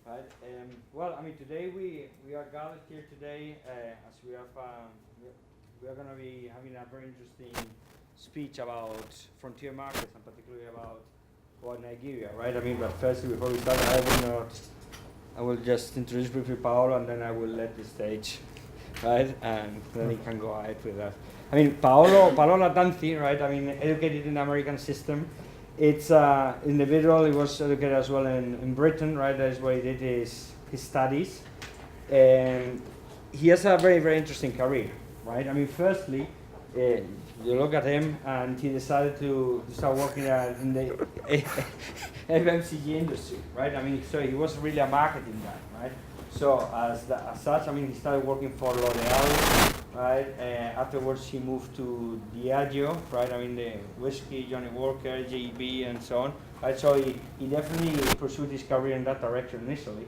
Right. Well, I mean, today we are gathered here today as we have we are going to be having a very interesting speech about frontier markets and particularly about Nigeria, right? I mean, but first, before we start, I will just introduce briefly Paolo, and then I will let the stage, right? And then he can go ahead with that. I mean, Paolo Latanzi, right? I mean, educated in the American system. It's individual. He was educated as well in Britain, right? That is where he did his studies, and he has a very very interesting career, right? I mean, firstly, you look at him, and he decided to start working in the FMCG industry, right? I mean, so he was really a marketing guy, right? So as such, I mean, he started working for L'Oreal, right? Afterwards, he moved to Diageo, right? I mean, the whiskey, Johnny Walker, JB, and so on, right? So he definitely pursued his career in that direction initially.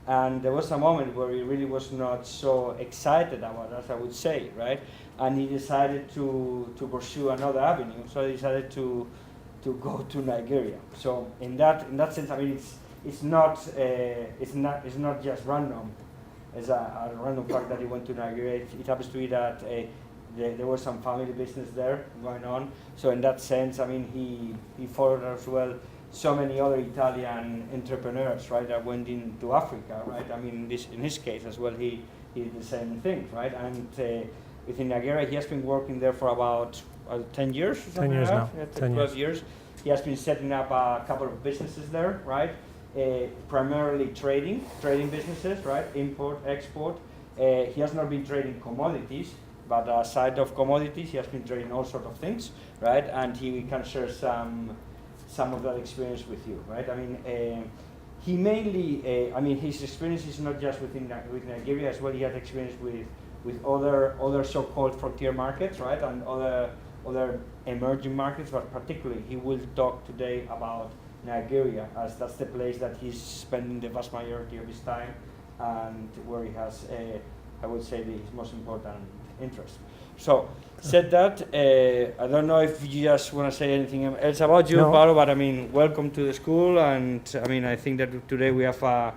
And there was a moment where he really was not so excited about it, as I would say, right? And he decided to pursue another avenue. So he decided to go to Nigeria. So in that sense, I mean, it's not just random. It's a random fact that he went to Nigeria. It happens to be that there was some family business there going on. So in that sense, I mean, he followed as well so many other Italian entrepreneurs, right, that went into Africa, right? I mean, in his case as well, he did the same thing, right? And within Nigeria, he has been working there for about 10 years. 10 years now. Yeah, 10 12 years. He has been setting up a couple of businesses there, right? Primarily trading businesses, right? Import, export. He has not been trading commodities, but aside of commodities, he has been trading all sorts of things, right? And he can share some of that experience with you, right? I mean, he mainly, I mean, his experience is not just with Nigeria as well. He had experience with other so-called frontier markets, right? And other emerging markets, but particularly he will talk today about Nigeria, as that's the place that he's spending the vast majority of his time and where he has, I would say, his most important interest. So, said that, I don't know if you just want to say anything else about you, No. Paolo, but I mean, welcome to the school, and I mean, I think that today we have a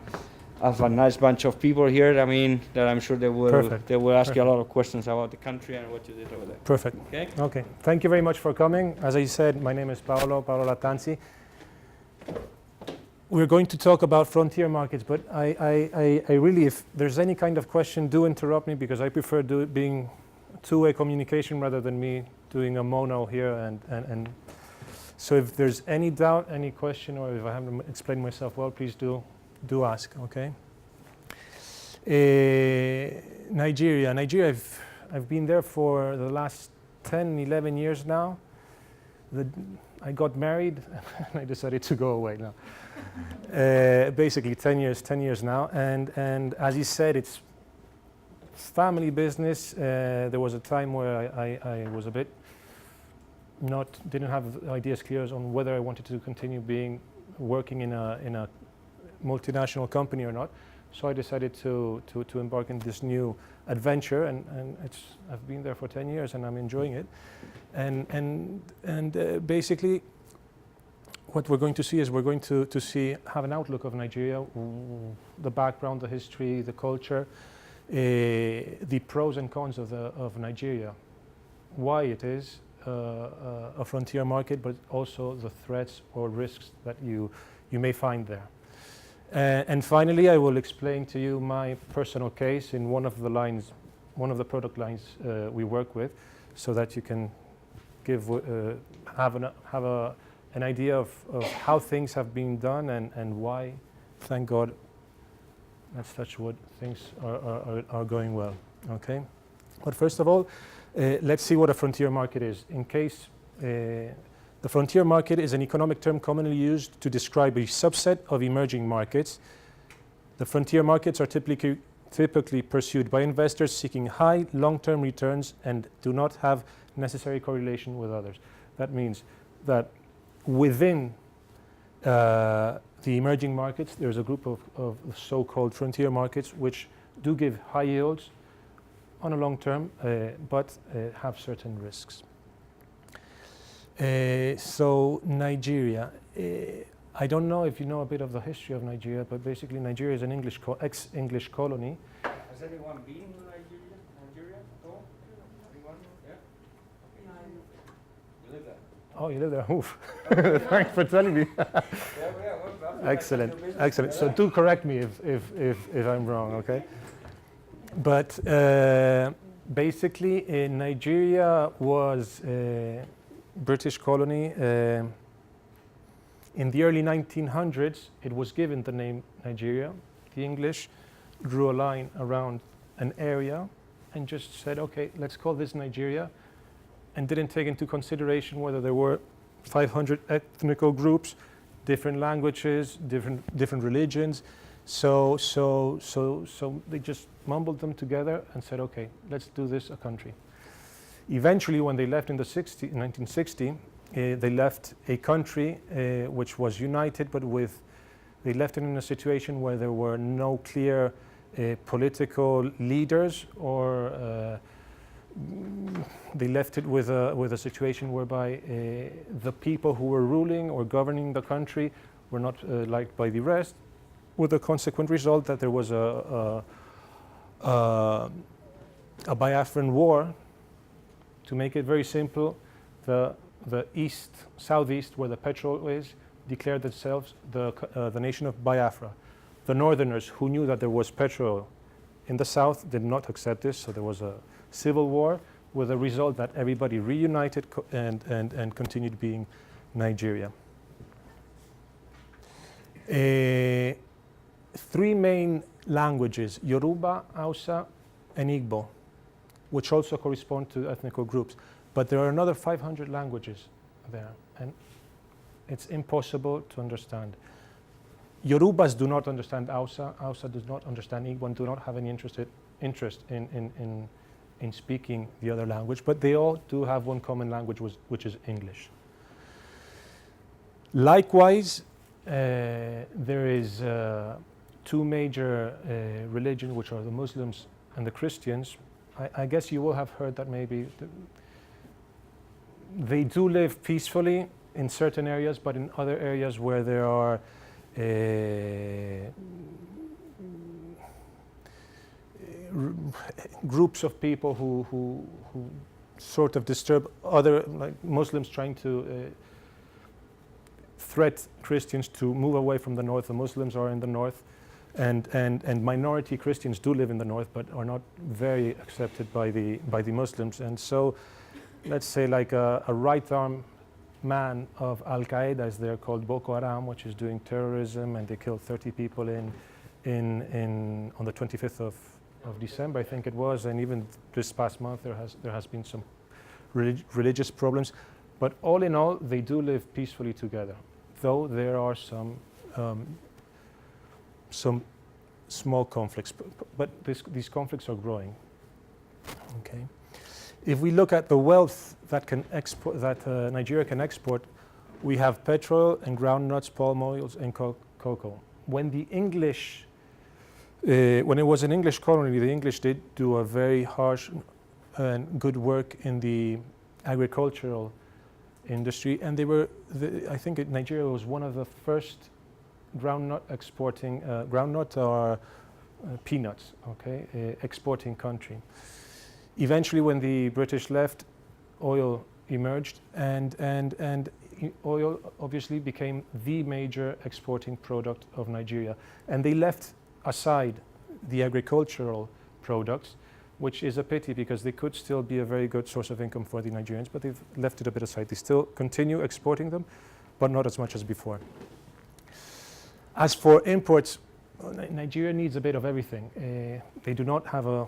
nice bunch of people here. I mean, that I'm sure they will ask you a lot of questions about the country and what you did over there. Perfect. Okay. Okay. Thank you very much for coming. As I said, my name is Paolo Latanzi. We're going to talk about frontier markets, but I really, if there's any kind of question, do interrupt me, because I prefer being two-way communication rather than me doing a mono here. And so if there's any doubt, any question, or if I haven't explained myself well, please do ask, okay? Nigeria, I've been there for the last 10, 11 years now. I got married and I decided to go away now. Basically 10 years now, and as you said, it's family business. There was a time where I was a bit didn't have ideas clear on whether I wanted to continue working in a multinational company or not. So I decided to embark in this new adventure, and I've been there for 10 years and I'm enjoying it. And basically, what we're going to see is have an outlook of Nigeria, the background, the history, the culture, the pros and cons of Nigeria, why it is a frontier market, but also the threats or risks that you may find there. And finally, I will explain to you my personal case in one of the product lines we work with, so that you can have an idea of how things have been done and why, thank God, let's touch wood, things are going well. Okay, but first of all, let's see what a frontier market is. In case the frontier market is an economic term commonly used to describe a subset of emerging markets. The frontier markets are typically pursued by investors seeking high long-term returns and do not have necessary correlation with others. That means that within the emerging markets, there's a group of so-called frontier markets which do give high yields on a long term, but have certain risks. So Nigeria, I don't know if you know a bit of the history of Nigeria, but basically Nigeria is an ex-English colony. Has anyone been to Nigeria? Nigeria at all? Anyone? Yeah? You live there? Oh, you live there? Oof. Thanks for telling me. Excellent, excellent. So do correct me if I'm wrong, okay? But basically, Nigeria was a British colony. In the early 1900s, it was given the name Nigeria. The English drew a line around an area and just said, okay, let's call this Nigeria, and didn't take into consideration whether there were 500 ethnical groups, different languages, different religions. So they just mumbled them together and said, okay, let's do this a country. Eventually, when they left in 1960, they left a country which was united, but they left it in a situation where there were no clear political leaders, or they left it with a situation whereby the people who were ruling or governing the country were not liked by the rest, with the consequent result that there was a Biafran war. To make it very simple, the southeast, where the petrol is, declared themselves the nation of Biafra. The northerners, who knew that there was petrol in the south, did not accept this, so there was a civil war, with the result that everybody reunited and continued being Nigeria. Three main languages: Yoruba, Hausa, and Igbo, which also correspond to ethnical groups. But there are another 500 languages there, and it's impossible to understand. Yorubas do not understand Hausa, Hausa does not understand Igbo, and do not have any interest in speaking the other language, but they all do have one common language, which is English. Likewise, there is two major religions, which are the Muslims and the Christians. I guess you will have heard that maybe they do live peacefully in certain areas, but in other areas where there are groups of people who sort of disturb other, like Muslims trying to threat Christians to move away from the north. The Muslims are in the north, and minority Christians do live in the north, but are not very accepted by the Muslims. And so, let's say like a right arm man of Al Qaeda, as they're called, Boko Haram, which is doing terrorism, and they killed 30 people on the 25th of December, I think it was, and even this past month there has been some religious problems. But all in all, they do live peacefully together, though there are some small conflicts. But these conflicts are growing. Okay. If we look at the wealth that Nigeria can export, we have petrol and groundnuts, palm oils, and cocoa. When the English, when it was an English colony, the English did do a very harsh and good work in the agricultural industry, and I think Nigeria was one of the first groundnut exporting, groundnut or peanuts, okay, exporting country. Eventually, when the British left, oil emerged, and oil obviously became the major exporting product of Nigeria. And they left aside the agricultural products, which is a pity because they could still be a very good source of income for the Nigerians, but they've left it a bit aside. They still continue exporting them, but not as much as before. As for imports, Nigeria needs a bit of everything. They do not have a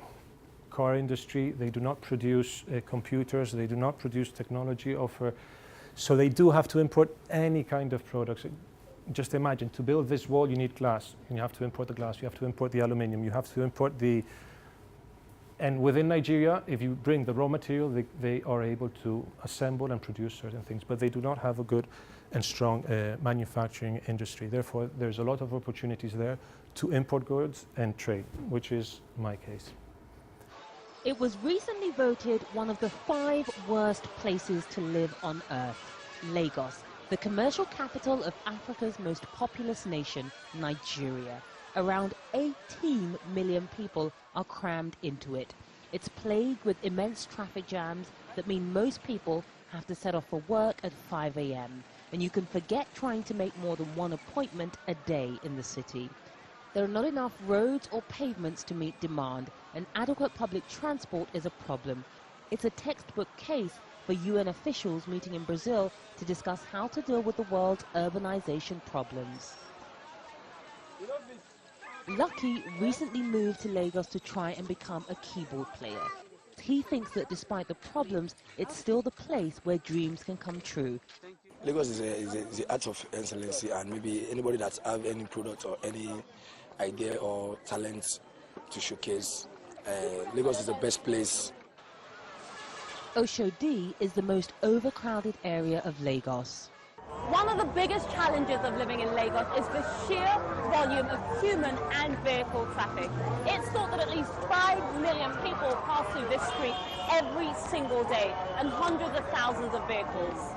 car industry, they do not produce computers, they do not produce technology offer, so they do have to import any kind of products. Just imagine, to build this wall you need glass, and you have to import the glass, you have to import the aluminium, you have to import and within Nigeria, if you bring the raw material, they are able to assemble and produce certain things, but they do not have a good and strong manufacturing industry. Therefore, there's a lot of opportunities there to import goods and trade, which is my case. It was recently voted one of the 5 worst places to live on Earth, Lagos, the commercial capital of Africa's most populous nation, Nigeria. Around 18 million people are crammed into it. It's plagued with immense traffic jams that mean most people have to set off for work at 5 a.m. And you can forget trying to make more than one appointment a day in the city. There are not enough roads or pavements to meet demand, and adequate public transport is a problem. It's a textbook case for UN officials meeting in Brazil to discuss how to deal with the world's urbanization problems. Lucky recently moved to Lagos to try and become a keyboard player. He thinks that despite the problems, it's still the place where dreams can come true. Lagos is the art of excellency, and maybe anybody that have any product or any idea or talent to showcase, Lagos is the best place. Oshodi is the most overcrowded area of Lagos. One of the biggest challenges of living in Lagos is the sheer volume of human and vehicle traffic. It's thought that at least 5 million people pass through this street every single day, and hundreds of thousands of vehicles.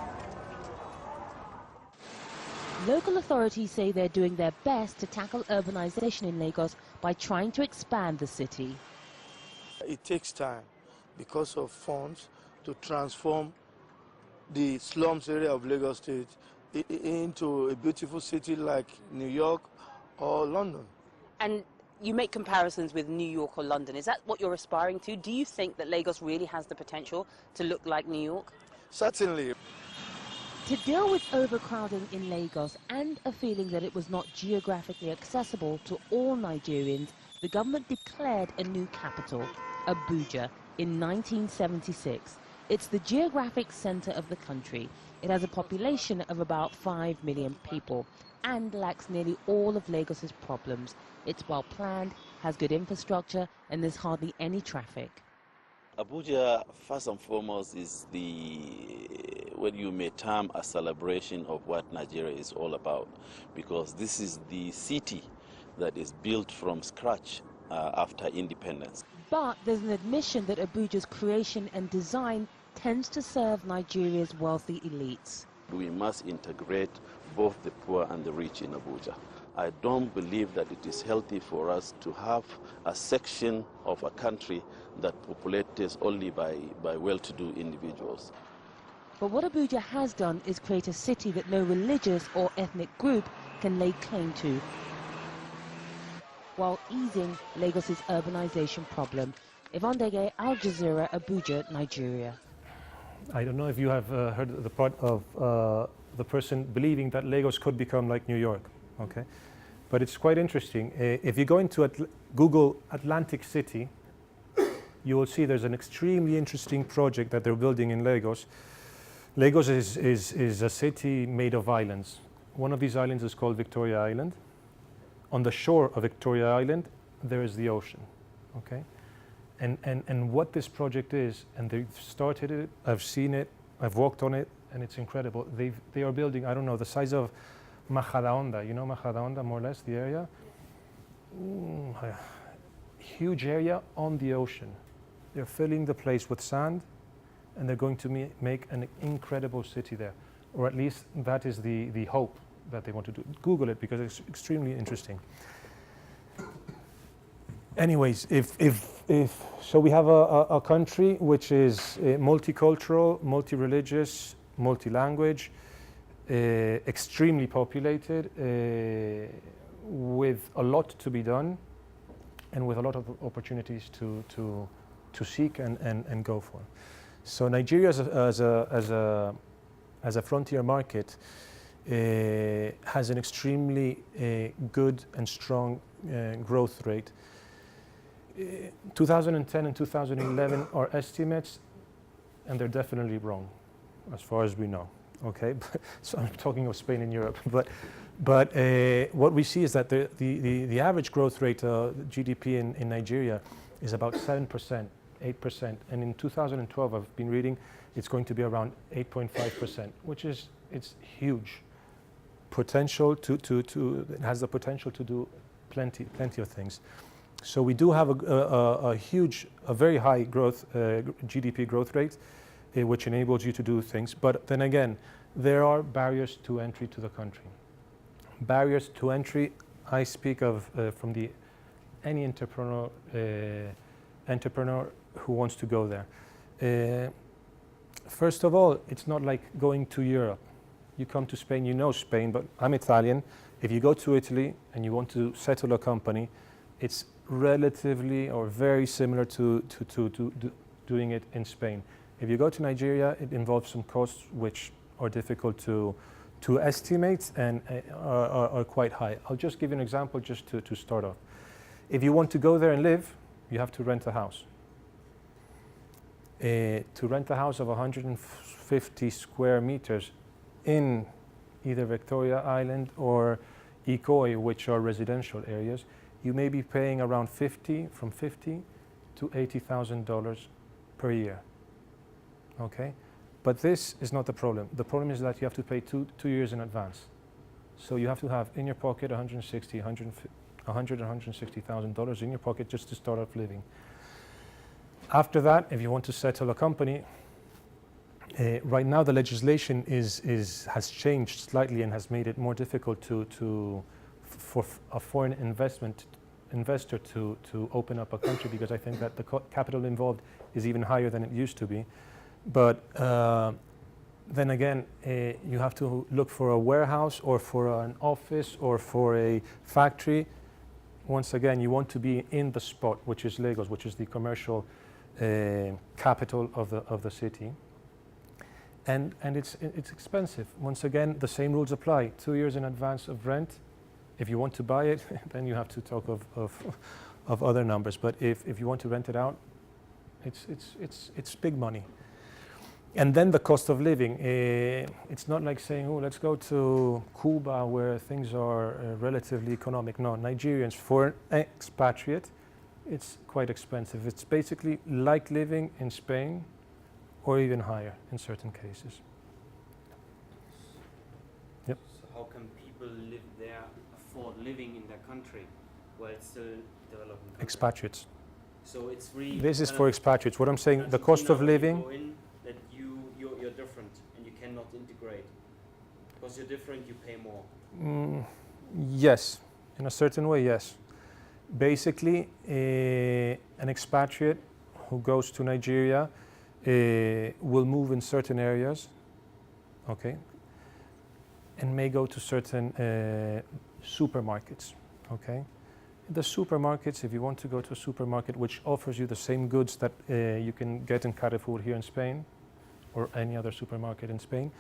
Local authorities say they're doing their best to tackle urbanization in Lagos by trying to expand the city. It takes time because of funds to transform the slums area of Lagos State into a beautiful city like New York or London. And you make comparisons with New York or London. Is that what you're aspiring to? Do you think that Lagos really has the potential to look like New York? Certainly. To deal with overcrowding in Lagos and a feeling that it was not geographically accessible to all Nigerians, the government declared a new capital, Abuja, in 1976. It's the geographic center of the country. It has a population of about 5 million people and lacks nearly all of Lagos's problems. It's well planned, has good infrastructure, and there's hardly any traffic. Abuja, first and foremost, is what you may term a celebration of what Nigeria is all about, because this is the city that is built from scratch after independence. But there's an admission that Abuja's creation and design tends to serve Nigeria's wealthy elites. We must integrate both the poor and the rich in Abuja. I don't believe that it is healthy for us to have a section of a country that populates only by well-to-do individuals. But what Abuja has done is create a city that no religious or ethnic group can lay claim to, while easing Lagos's urbanization problem. Yvonne Dege, Al Jazeera, Abuja, Nigeria. I don't know if you have heard the part of the person believing that Lagos could become like New York, okay? But it's quite interesting. If you go into Google Atlantic City, you will see there's an extremely interesting project that they're building in Lagos. Lagos is a city made of islands. One of these islands is called Victoria Island. On the shore of Victoria Island, there is the ocean, okay? And what this project is, and they've started it, I've seen it, I've walked on it, and it's incredible. They are building, I don't know, the size of Majadahonda. You know Majadahonda, more or less, the area? Huge area on the ocean. They're filling the place with sand, and they're going to make an incredible city there. Or at least that is the hope that they want to do. Google it, because it's extremely interesting. Anyways, so we have a country which is multicultural, multi-religious, multi-language, extremely populated, with a lot to be done, and with a lot of opportunities to seek and go for. So Nigeria as a frontier market has an extremely good and strong growth rate. 2010 and 2011 are estimates, and they're definitely wrong, as far as we know. Okay, so I'm talking of Spain and Europe, but what we see is that the average growth rate, GDP in Nigeria, is about 7%, 8%, and in 2012, I've been reading, it's going to be around 8.5%, which is it's huge. Potential it has the potential to do plenty of things. So we do have a very high growth GDP growth rate, which enables you to do things. But then again, there are barriers to entry to the country. Barriers to entry, I speak of from any entrepreneur who wants to go there. First of all, it's not like going to Europe. You come to Spain, you know Spain, but I'm Italian. If you go to Italy and you want to settle a company, it's relatively or very similar to doing it in Spain. If you go to Nigeria, it involves some costs which are difficult to estimate and are quite high. I'll just give you an example just to start off. If you want to go there and live, you have to rent a house. To rent a house of 150 square meters in either Victoria Island or Ikoyi, which are residential areas, you may be paying around from $50,000 to $80,000 per year. Okay, but this is not the problem. The problem is that you have to pay two years in advance. So you have to have in your pocket $160,000 in your pocket just to start off living. After that, if you want to settle a company, right now the legislation has changed slightly and has made it more difficult for a foreign investor to open up a country, because I think that the capital involved is even higher than it used to be. But then again, you have to look for a warehouse or for an office or for a factory. Once again, you want to be in the spot, which is Lagos, which is the commercial capital of the city. And it's expensive. Once again, the same rules apply. 2 years in advance of rent. If you want to buy it, then you have to talk of other numbers. But if you want to rent it out, it's big money. And then the cost of living. It's not like saying, oh, let's go to Cuba where things are relatively economic. No, Nigerians, for an expatriate, it's quite expensive. It's basically like living in Spain or even higher in certain cases. Yep. So how can people live there, afford living in their country while still developing? Expatriates. So it's really. This is for expatriates. What I'm saying, the cost of living. That you're different and you cannot integrate. Because you're different, you pay more. Yes, in a certain way, yes. Basically, an expatriate who goes to Nigeria will move in certain areas, okay, and may go to certain supermarkets, okay. The supermarkets, if you want to go to a supermarket which offers you the same goods that you can get in Carrefour here in Spain, or any other supermarket in Spain,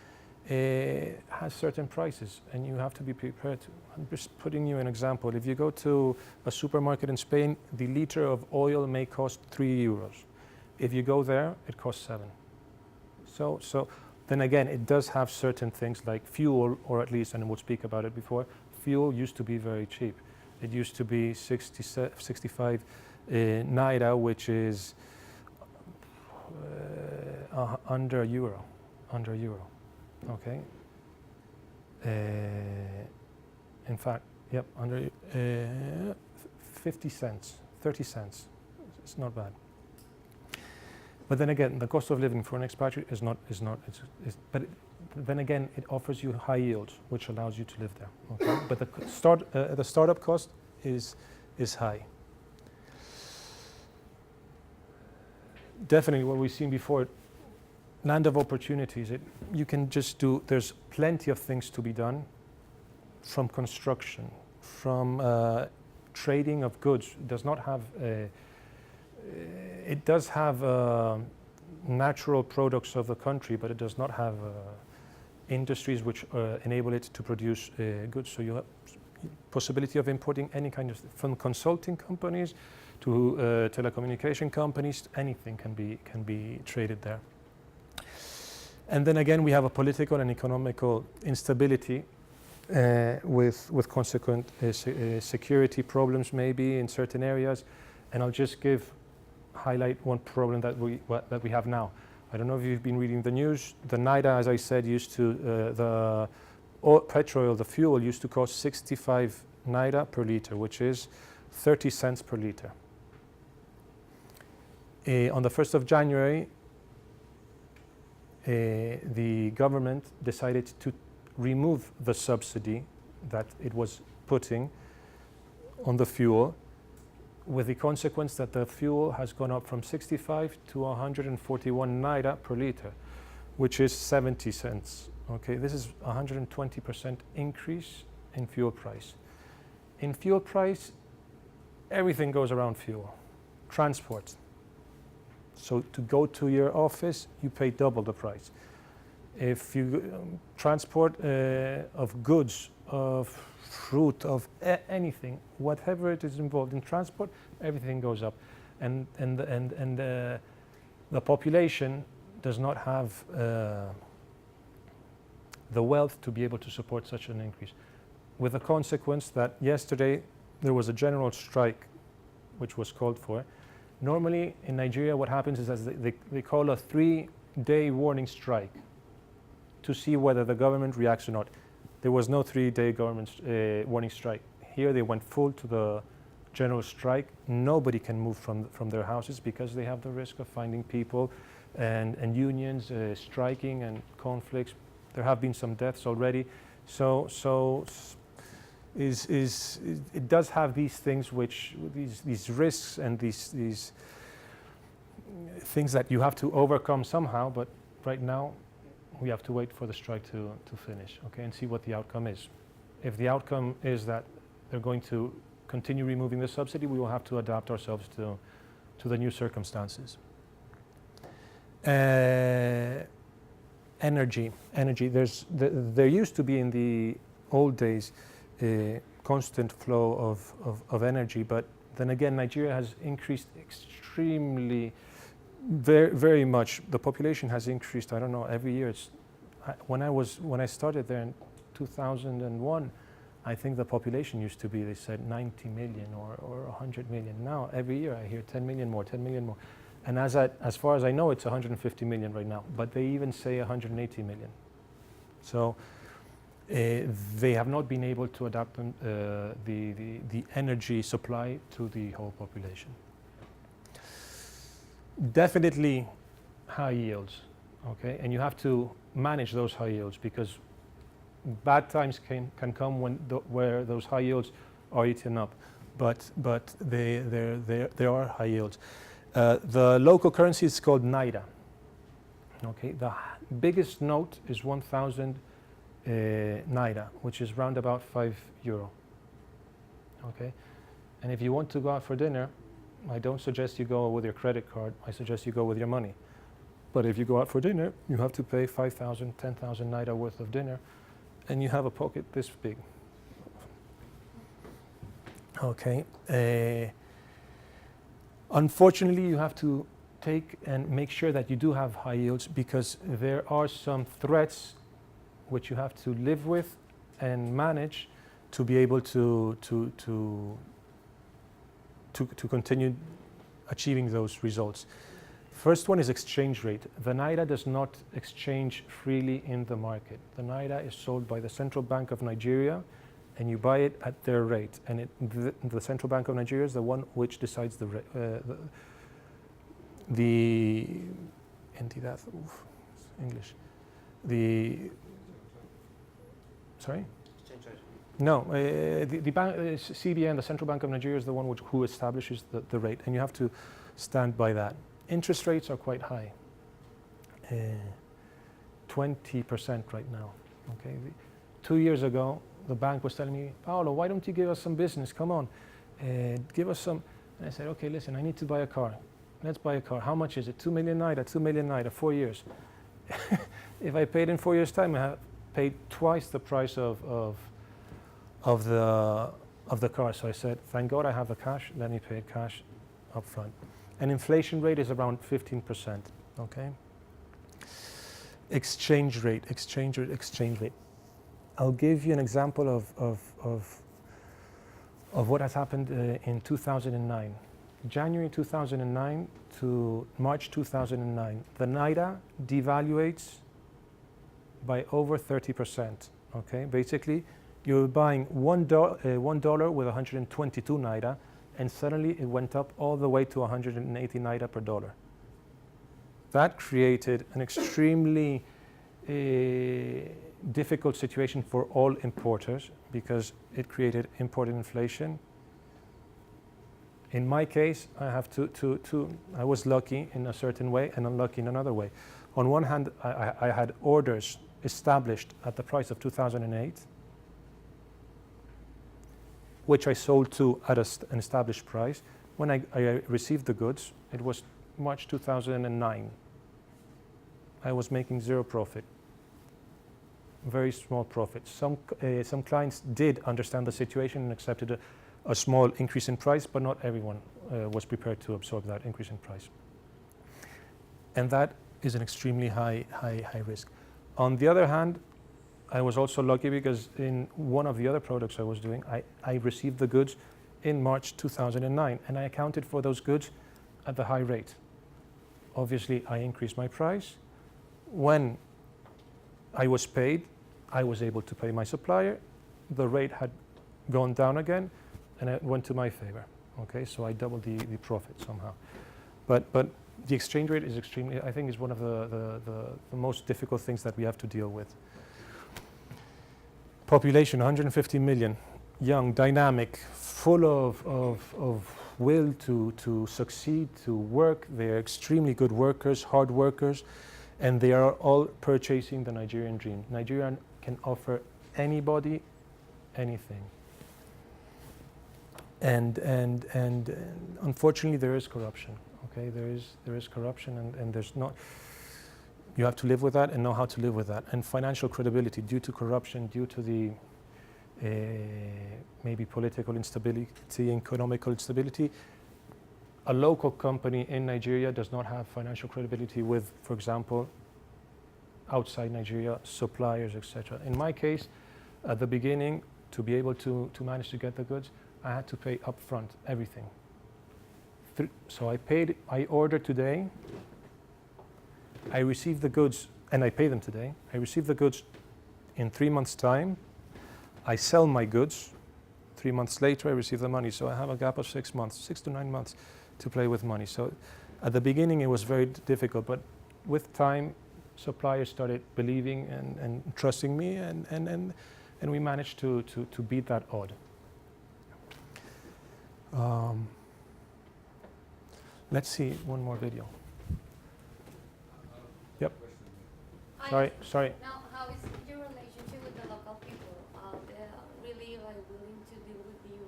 has certain prices, and you have to be prepared to. I'm just putting you an example. If you go to a supermarket in Spain, the liter of oil may cost €3. If you go there, it costs 7. So then again, it does have certain things like fuel, or at least, and we'll speak about it before, fuel used to be very cheap. It used to be 65 naira, which is under euro, okay. In fact, yep, under 50 cents, 30 cents. It's not bad. But then again, the cost of living for an expatriate is not. But then again, it offers you high yields, which allows you to live there. Okay? But the startup cost is high. Definitely, what we've seen before, land of opportunities. You can just do. There's plenty of things to be done, from construction, from trading of goods. It does not have. It does have natural products of the country, but it does not have industries which enable it to produce goods. So you have possibility of importing any kind of, from consulting companies to telecommunication companies. Anything can be traded there. And then again, we have a political and economical instability with consequent security problems maybe in certain areas. And I'll just highlight one problem that we have now. I don't know if you've been reading the news. The Naira, as I said, used to the petrol, the fuel, used to cost 65 Naira per liter, which is 30 cents per liter. On the 1st of January, the government decided to remove the subsidy that it was putting on the fuel, with the consequence that the fuel has gone up from 65 to 141 naira per liter, which is 70 cents. Okay, this is 120% increase in fuel price. In fuel price, everything goes around fuel. Transport. So to go to your office, you pay double the price. If you transport of goods, of fruit, of anything, whatever it is involved in transport, everything goes up, and the population does not have the wealth to be able to support such an increase. With the consequence that yesterday there was a general strike which was called for. Normally in Nigeria what happens is that they call a 3-day warning strike to see whether the government reacts or not. There was no 3-day government warning strike. Here they went full to the general strike. Nobody can move from their houses because they have the risk of finding people and unions striking and conflicts. There have been some deaths already. So it does have these things which, these risks and these things that you have to overcome somehow, but right now we have to wait for the strike to finish, okay, and see what the outcome is. If the outcome is that they're going to continue removing the subsidy, we will have to adapt ourselves to the new circumstances. Energy. There used to be in the old days a constant flow of energy, but then again Nigeria has increased extremely, very much. The population has increased, I don't know, every year. When I started there in 2001, I think the population used to be, they said 90 million or 100 million. Now every year I hear 10 million more, 10 million more. And as far as I know, it's 150 million right now, but they even say 180 million. So they have not been able to adapt the energy supply to the whole population. Definitely high yields, okay? And you have to manage those high yields because bad times can come where those high yields are eaten up, but there are high yields. The local currency is called Naira. Okay, the biggest note is 1,000 Naira, which is round about €5. Okay, and if you want to go out for dinner, I don't suggest you go with your credit card. I suggest you go with your money. But if you go out for dinner, you have to pay 5,000, 10,000 Naira worth of dinner, and you have a pocket this big. Okay. Unfortunately, you have to take and make sure that you do have high yields because there are some threats which you have to live with and manage to be able to continue achieving those results. First one is exchange rate. The Naira does not exchange freely in the market. The Naira is sold by the Central Bank of Nigeria, and you buy it at their rate. And the Central Bank of Nigeria is the one which decides the entidad, English. Sorry? No, the bank, CBN, the Central Bank of Nigeria, is the one who establishes the rate, and you have to stand by that. Interest rates are quite high, 20% right now. Okay, 2 years ago, the bank was telling me, Paolo, why don't you give us some business? Come on, give us some. And I said, okay, listen, I need to buy a car. Let's buy a car. How much is it? 2 million Naira, 2 million Naira, 4 years. If I paid in 4 years' time, I have paid twice the price of the car. So I said, thank God I have the cash. Let me pay cash up front. And inflation rate is around 15%. Okay. Exchange rate. I'll give you an example of what has happened in 2009. January 2009 to March 2009, the Naira devaluates by over 30%. Okay, basically, you're buying $1 with 122 Naira, and suddenly it went up all the way to 180 Naira per dollar. That created an extremely difficult situation for all importers because it created imported inflation. In my case, I was lucky in a certain way and unlucky in another way. On one hand, I had orders established at the price of 2008, which I sold to at an established price. When I received the goods, it was March 2009. I was making zero profit, very small profit. Some clients did understand the situation and accepted a small increase in price, but not everyone was prepared to absorb that increase in price. And that is an extremely high risk. On the other hand, I was also lucky because in one of the other products I was doing, I received the goods in March 2009, and I accounted for those goods at the high rate. Obviously, I increased my price. When I was paid, I was able to pay my supplier. The rate had gone down again, and it went to my favor. Okay, so I doubled the profit somehow. But the exchange rate is extremely, I think, is one of the most difficult things that we have to deal with. Population, 150 million, young, dynamic, full of will to succeed, to work. They're extremely good workers, hard workers, and they are all purchasing the Nigerian dream. Nigeria can offer anybody anything. And unfortunately, there is corruption. Okay, there is corruption, and there's not. You have to live with that and know how to live with that. And financial credibility, due to corruption, due to the maybe political instability, economical instability, a local company in Nigeria does not have financial credibility with, for example, outside Nigeria, suppliers, etc. In my case, at the beginning, to be able to manage to get the goods, I had to pay upfront everything. So I ordered today, I received the goods, and I pay them today. I receive the goods in 3 months' time. I sell my goods. 3 months later, I receive the money. So I have a gap of 6 months, 6 to 9 months to play with money. So at the beginning, it was very difficult, but with time, suppliers started believing and trusting me, and we managed to beat that odd. Let's see one more video. Yep. Sorry. Now, how is your relationship with the local people? They're really willing to deal with you,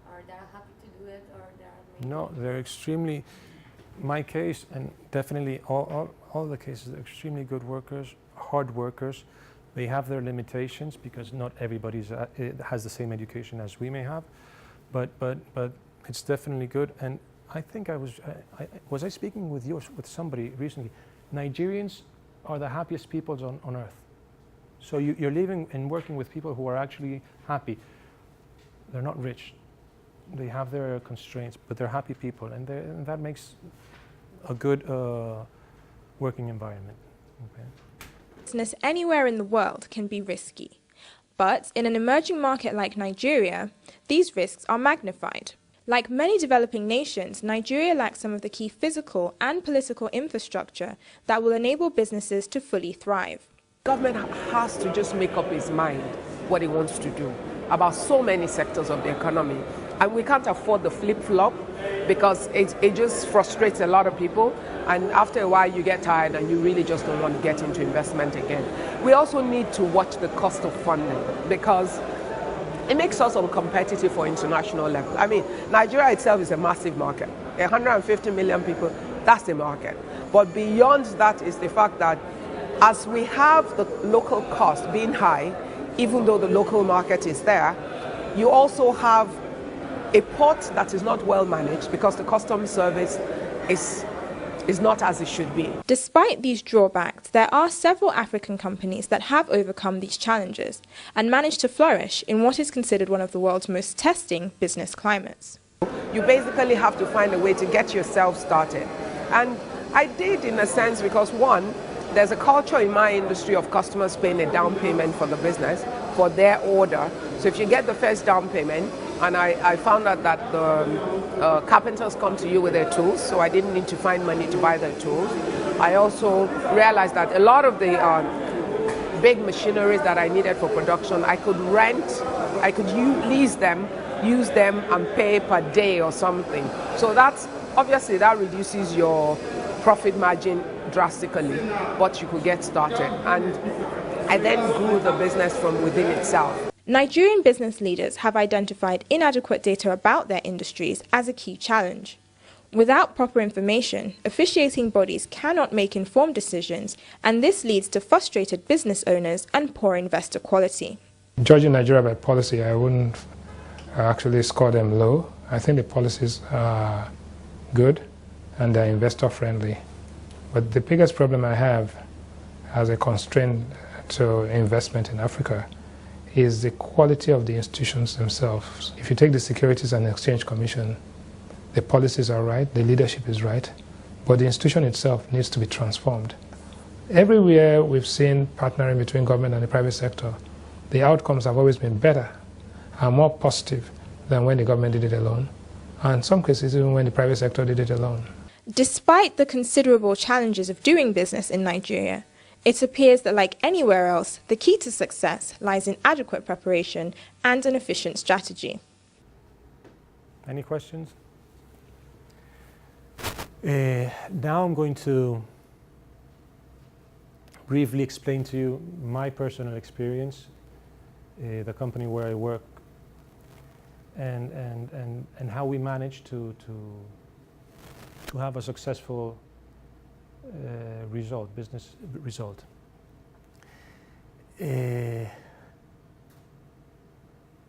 or they're happy to do it, or they're No, they're extremely. My case, and definitely all the cases, they're extremely good workers, hard workers. They have their limitations because not everybody has the same education as we may have, but it's definitely good. And I think was I speaking with somebody recently? Nigerians are the happiest peoples on earth. So you're living and working with people who are actually happy. They're not rich. They have their constraints, but they're happy people, and that makes a good working environment. Okay. Business anywhere in the world can be risky, but in an emerging market like Nigeria, these risks are magnified. Like many developing nations, Nigeria lacks some of the key physical and political infrastructure that will enable businesses to fully thrive. Government has to just make up its mind what it wants to do about so many sectors of the economy. And we can't afford the flip-flop because it just frustrates a lot of people. And after a while, you get tired and you really just don't want to get into investment again. We also need to watch the cost of funding because it makes us uncompetitive for international level. I mean, Nigeria itself is a massive market. 150 million people, that's the market. But beyond that is the fact that as we have the local cost being high, even though the local market is there, you also have a port that is not well managed because the customs service is not as it should be. Despite these drawbacks, there are several African companies that have overcome these challenges and managed to flourish in what is considered one of the world's most testing business climates. You basically have to find a way to get yourself started. And I did in a sense because one, there's a culture in my industry of customers paying a down payment for the business, for their order. So if you get the first down payment, And I found out that the carpenters come to you with their tools, so I didn't need to find money to buy their tools. I also realized that a lot of the big machineries that I needed for production, I could rent, I could lease them, use them and pay per day or something. So that's, obviously that reduces your profit margin drastically, but you could get started. And I then grew the business from within itself. Nigerian business leaders have identified inadequate data about their industries as a key challenge. Without proper information, officiating bodies cannot make informed decisions, and this leads to frustrated business owners and poor investor quality. Judging Nigeria by policy, I wouldn't actually score them low. I think the policies are good and they're investor friendly. But the biggest problem I have as a constraint to investment in Africa is the quality of the institutions themselves. If you take the Securities and Exchange Commission, the policies are right, the leadership is right, but the institution itself needs to be transformed. Everywhere we've seen partnering between government and the private sector, the outcomes have always been better and more positive than when the government did it alone, and in some cases even when the private sector did it alone. Despite the considerable challenges of doing business in Nigeria, it appears that like anywhere else, the key to success lies in adequate preparation and an efficient strategy. Any questions? Now I'm going to briefly explain to you my personal experience, the company where I work, and how we managed to have a successful business result.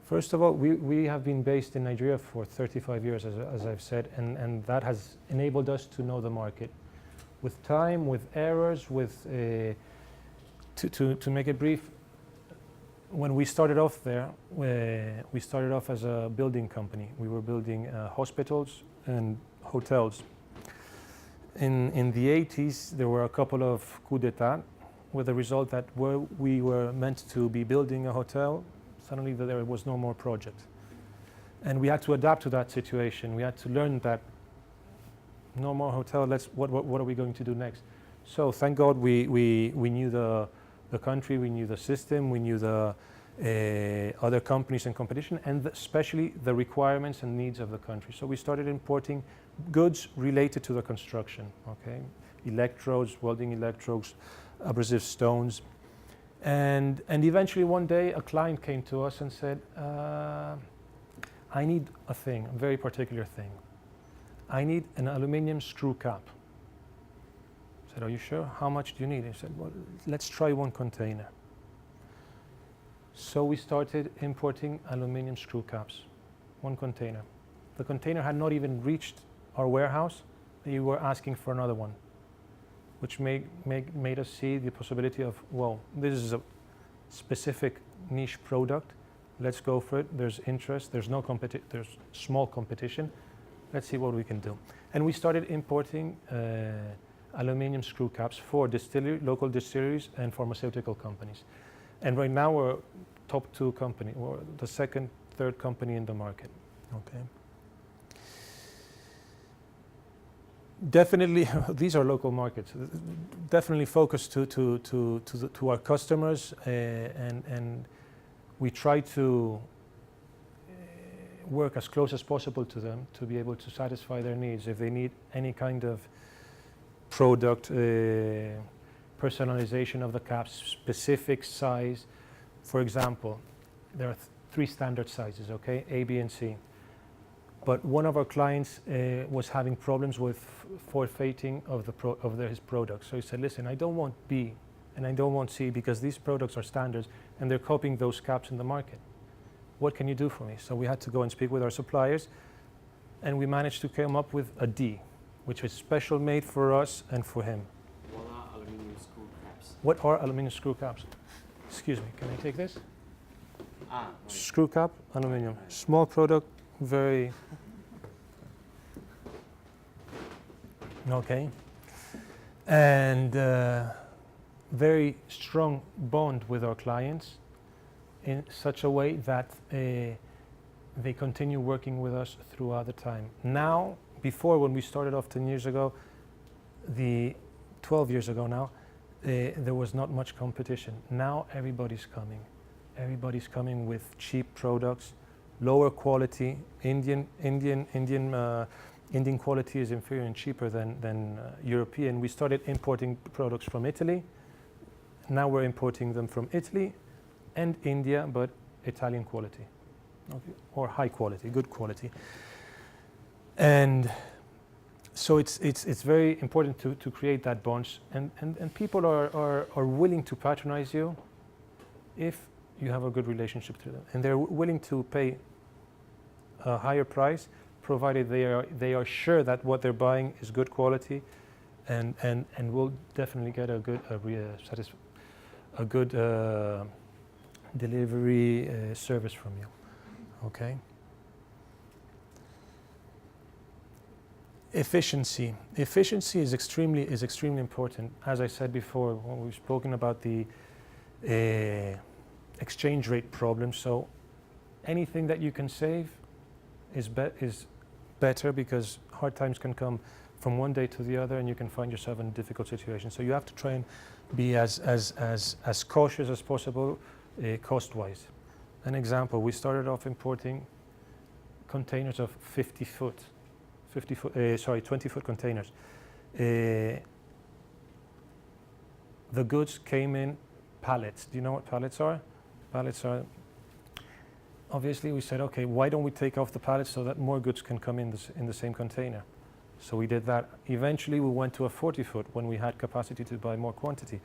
First of all, we have been based in Nigeria for 35 years, as I've said, and that has enabled us to know the market. With time, with errors, to make it brief, when we started off there, we started off as a building company. We were building hospitals and hotels. In the 80s, there were a couple of coups d'etat, with the result that where we were meant to be building a hotel, suddenly there was no more project. And we had to adapt to that situation. We had to learn that no more hotel, what are we going to do next? So thank God we knew the country, we knew the system, we knew the other companies and competition, and especially the requirements and needs of the country. So we started importing goods related to the construction, okay? Electrodes, welding electrodes, abrasive stones. And eventually one day a client came to us and said, I need a thing, a very particular thing. I need an aluminum screw cap. I said, are you sure? How much do you need? He said, well, let's try one container. So we started importing aluminum screw caps, one container. The container had not even reached our warehouse. They were asking for another one, which made us see the possibility of, well, this is a specific niche product. Let's go for it. There's interest. There's small competition. Let's see what we can do. And we started importing aluminum screw caps for local distilleries and pharmaceutical companies. And right now we're top 2 company, or the second, third company in the market. Okay. Definitely, these are local markets. Definitely focused to our customers, and we try to work as close as possible to them to be able to satisfy their needs. If they need any kind of product, personalization of the caps, specific size. For example, there are 3 standard sizes, okay, A, B, and C. But one of our clients was having problems with forfeiting of his products. So he said, listen, I don't want B and I don't want C because these products are standards and they're copying those caps in the market. What can you do for me? So we had to go and speak with our suppliers, and we managed to come up with a D, which was special made for us and for him. What are aluminum screw caps? What are aluminum screw caps? Excuse me, can I take this? Right. Screw cap, aluminum. Small product, very... Okay. And very strong bond with our clients in such a way that they continue working with us throughout the time. Now, before when we started off 10 years ago, 12 years ago now, there was not much competition. Now everybody's coming. Everybody's coming with cheap products, lower quality. Indian quality is inferior and cheaper than European. We started importing products from Italy. Now we're importing them from Italy and India, but Italian quality, okay, or high quality, good quality. And so it's very important to create that bond, and people are willing to patronize you if you have a good relationship to them, and they're willing to pay a higher price provided they are sure that what they're buying is good quality, and will definitely get a good delivery service from you. Okay. Efficiency is extremely important. As I said before, when we've spoken about the exchange rate problem, so anything that you can save is better, because hard times can come from one day to the other, and you can find yourself in a difficult situation. So you have to try and be as cautious as possible, cost-wise. An example: we started off importing containers of 20-foot containers. The goods came in pallets. Do you know what pallets are? Pallets are, obviously we said, okay, why don't we take off the pallets so that more goods can come in the same container? So we did that. Eventually we went to a 40-foot when we had capacity to buy more quantity.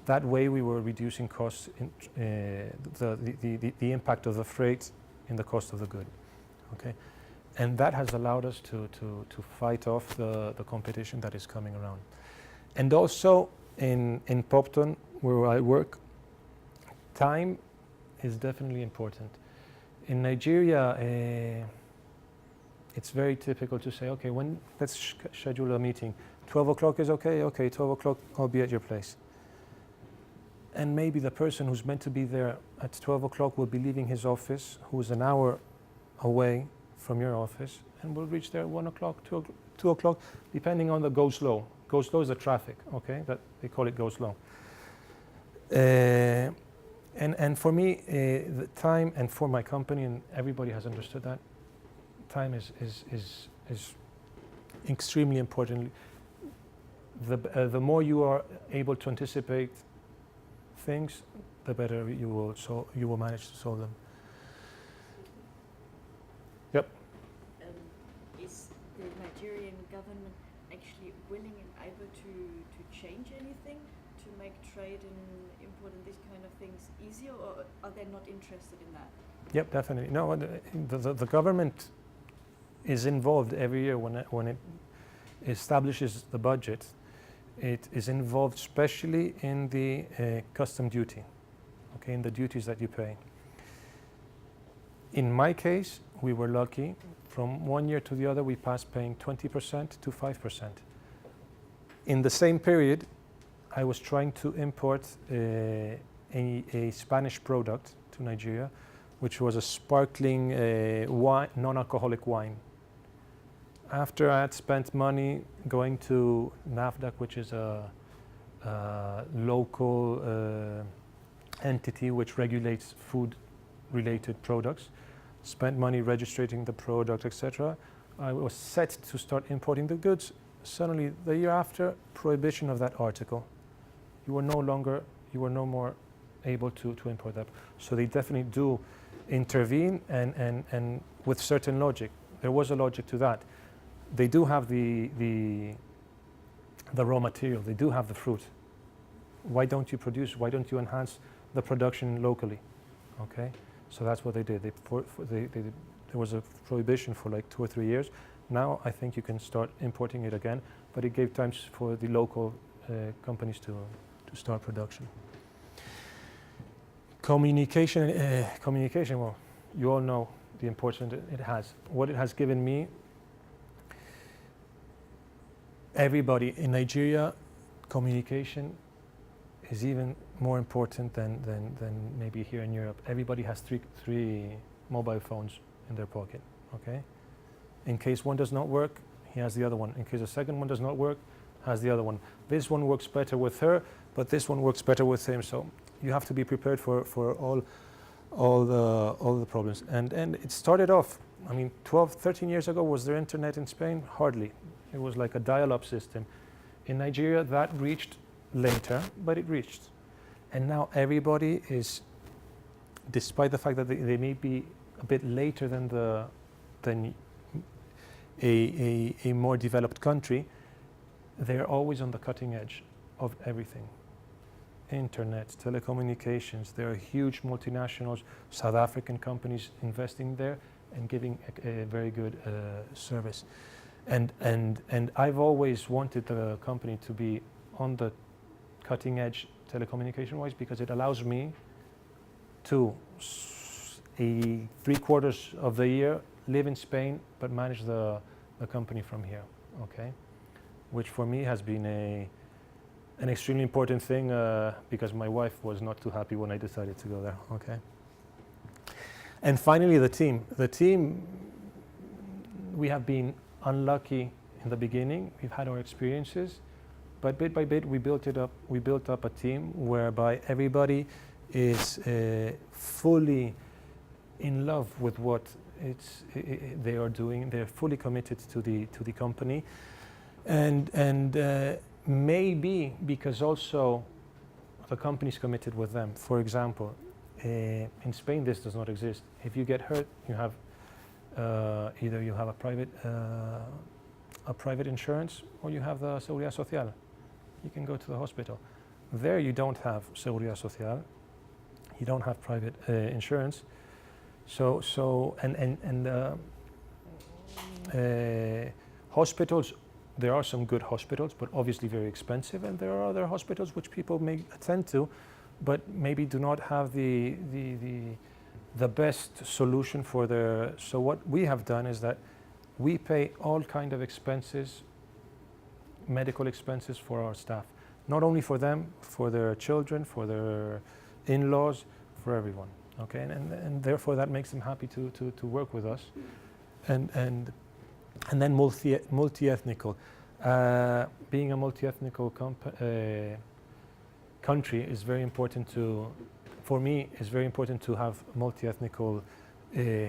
That way we were reducing costs, the impact of the freight in the cost of the good. Okay. And that has allowed us to fight off the competition that is coming around. And also in Popton, where I work, time is definitely important. In Nigeria, it's very typical to say, okay, let's schedule a meeting. 12 o'clock is okay? Okay, 12 o'clock, I'll be at your place. And maybe the person who's meant to be there at 12 o'clock will be leaving his office, who is an hour away from your office, and will reach there at 1 o'clock, 2 o'clock, depending on the go slow. Go slow is the traffic, okay? That they call it go slow. And for me, the time, and for my company, and everybody has understood that, time is extremely important. The more you are able to anticipate things, the better you will manage to solve them. Yep. Is the Nigerian government actually willing and able to change anything to make trade and import and these kind of things easier, or are they not interested in that? Yep, definitely. No, the government is involved every year when it establishes the budget. It is involved especially in the custom duty, okay, in the duties that you pay. In my case, we were lucky. From one year to the other, we passed paying 20% to 5%. In the same period, I was trying to import a Spanish product to Nigeria, which was a sparkling wine, non-alcoholic wine. After I had spent money going to NAFDAC, which is a local entity which regulates food-related products, spent money registering the product, etc. I was set to start importing the goods. Suddenly, the year after, prohibition of that article. You were no more able to import that. So they definitely do intervene, and with certain logic. There was a logic to that. They do have the raw material. They do have the fruit. Why don't you produce? Why don't you enhance the production locally? Okay, so that's what they did. There was a prohibition for like 2 or 3 years. Now I think you can start importing it again, but it gave time for the local companies to start production. Communication. Well, you all know the importance it has. What it has given me. Everybody in Nigeria, communication is even more important than maybe here in Europe. Everybody has three mobile phones in their pocket, okay? In case one does not work, he has the other one. In case the second one does not work, has the other one. This one works better with her, but this one works better with him. So you have to be prepared for all the problems. And it started off, I mean, 12, 13 years ago, was there internet in Spain? Hardly. It was like a dial-up system. In Nigeria, that reached later, but it reached. And now everybody is, despite the fact that they may be a bit later than a more developed country, they're always on the cutting edge of everything. Internet, telecommunications, there are huge multinationals, South African companies investing there and giving a very good service. And I've always wanted the company to be on the cutting edge telecommunication-wise, because it allows me to 3/4 of the year live in Spain but manage the company from here, okay? Which for me has been an extremely important thing, because my wife was not too happy when I decided to go there, okay? And finally, the team. The team, we have been unlucky in the beginning. We've had our experiences, but bit by bit we built it up. We built up a team whereby everybody is fully in love with what they are doing. They're fully committed to the company, and maybe because also the company is committed with them. For example, in Spain this does not exist. If you get hurt, you have either you have a private insurance or you have the Seguridad Social. You can go to the hospital. There you don't have Seguridad Social. You don't have private insurance. Hospitals, there are some good hospitals, but obviously very expensive, and there are other hospitals which people may attend to, but maybe do not have the best solution for their. So what we have done is that we pay all kind of expenses, medical expenses for our staff, not only for them, for their children, for their in-laws, for everyone. Okay, and therefore that makes them happy to work with us, and then multi-ethnical. Being a multi-ethnical country is very important for me, it's very important to have a multi-ethnical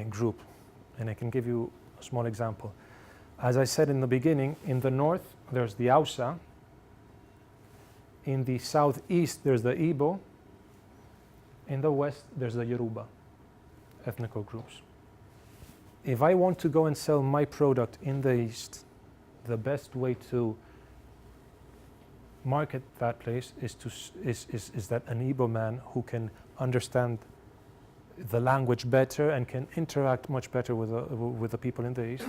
group. And I can give you a small example. As I said in the beginning, in the north there's the Hausa, in the southeast there's the Igbo, in the west there's the Yoruba ethnical groups. If I want to go and sell my product in the east, the best way to market that place is that an Igbo man who can understand the language better and can interact much better with the people in the east.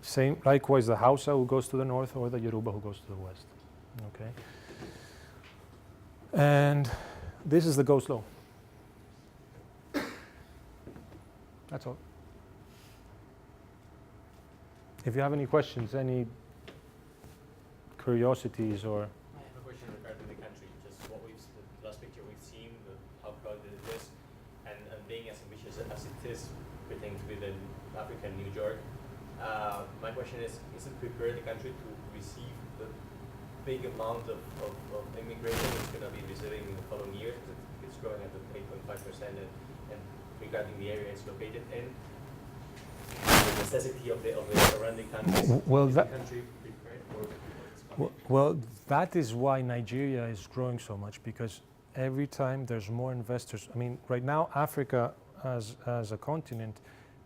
Same, likewise, the Hausa who goes to the north, or the Yoruba who goes to the west. Okay. And this is the go slow. That's all. If you have any questions, any curiosities, or. I have a question regarding the country. Just what the last picture we've seen, how crowded it is, and being as ambitious as it is, pretending to be the African New York. My question is it prepared the country to receive the big amount of immigration it's going to be receiving in the following years? It's growing at 8.5%, and regarding the area it's located in, the necessity of the surrounding countries. Well, is that the country prepared for what's coming? well, that is why Nigeria is growing so much, because every time there's more investors. I mean, right now Africa as a continent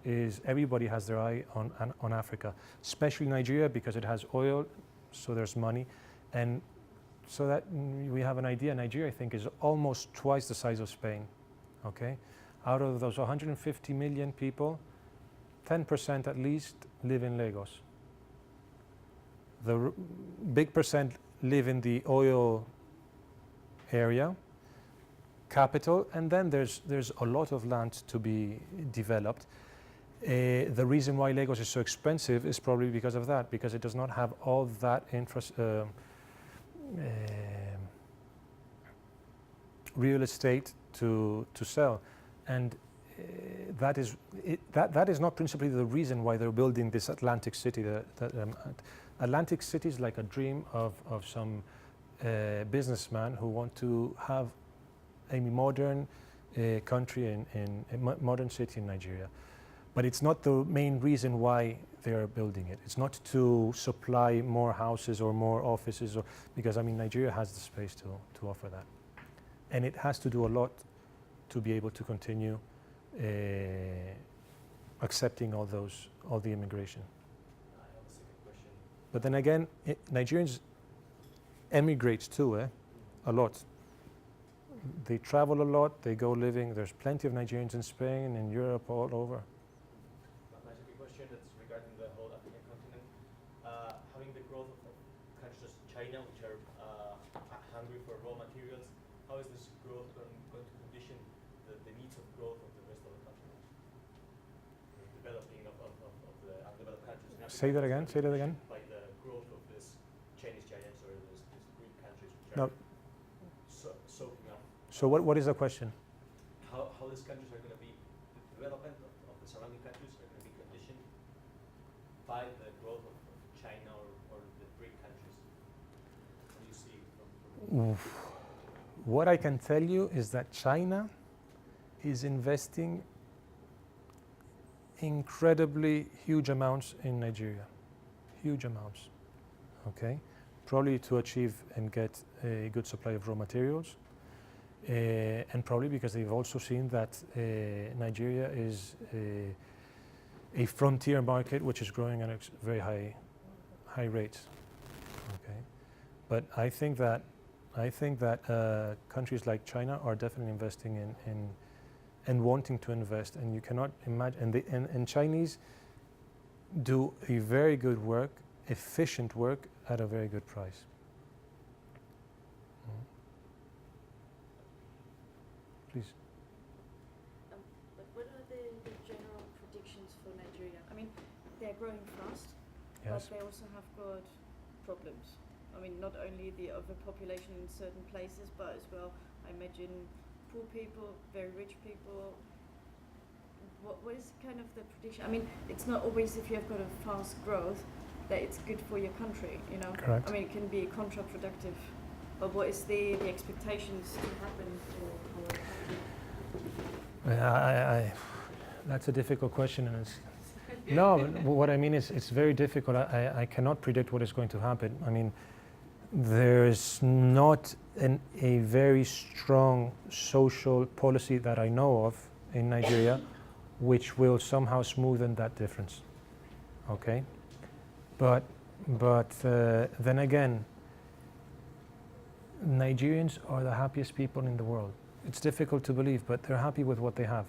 is, everybody has their eye on Africa, especially Nigeria, because it has oil, so there's money. And so that we have an idea, Nigeria, I think, is almost twice the size of Spain, okay? Out of those 150 million people, 10% at least live in Lagos. The big percent live in the oil area, capital, and then there's a lot of land to be developed. The reason why Lagos is so expensive is probably because of that, because it does not have all that real estate to sell. And that is not principally the reason why they're building this Atlantic City. Atlantic City is like a dream of some businessman who want to have a modern country in a modern city in Nigeria. But it's not the main reason why they are building it. It's not to supply more houses or more offices, because I mean Nigeria has the space to offer that. And it has to do a lot to be able to continue accepting all the immigration. I have a second question. But then again, Nigerians emigrate too, a lot. They travel a lot, they go living, there's plenty of Nigerians in Spain, in Europe, all over. My second question is regarding the whole African continent. Having the growth of countries such as China, which are hungry for raw materials, how is this growth going to condition the needs of growth of the rest of the continent? The developing of the undeveloped countries. In Africa, Say that again. By the growth of these Chinese giants or these Greek countries which are soaking up. So what is the question? How these countries are going to be, the development of the surrounding countries are going to be conditioned by the growth of China or the BRIC countries? What do you see from What I can tell you is that China is investing incredibly huge amounts in Nigeria. Huge amounts, okay? Probably to achieve and get a good supply of raw materials. And probably because they've also seen that Nigeria is a frontier market which is growing at a very high rates. Okay, but I think that countries like China are definitely investing in and wanting to invest, and you cannot imagine. And Chinese do a very good work, efficient work at a very good price. Please. But what are the general predictions for Nigeria? I mean, they're growing fast, Yes. but they also have got problems. I mean, not only the overpopulation in certain places, but as well, I imagine poor people, very rich people. What is kind of the prediction? I mean, it's not always if you have got a fast growth that it's good for your country, you know? Correct. I mean, it can be counterproductive. But what is the expectations to happen for our country? That's a difficult question, and it's no. What I mean is, it's very difficult. I cannot predict what is going to happen. I mean, there's not a very strong social policy that I know of in Nigeria, which will somehow smoothen that difference. Okay, but then again, Nigerians are the happiest people in the world. It's difficult to believe, but they're happy with what they have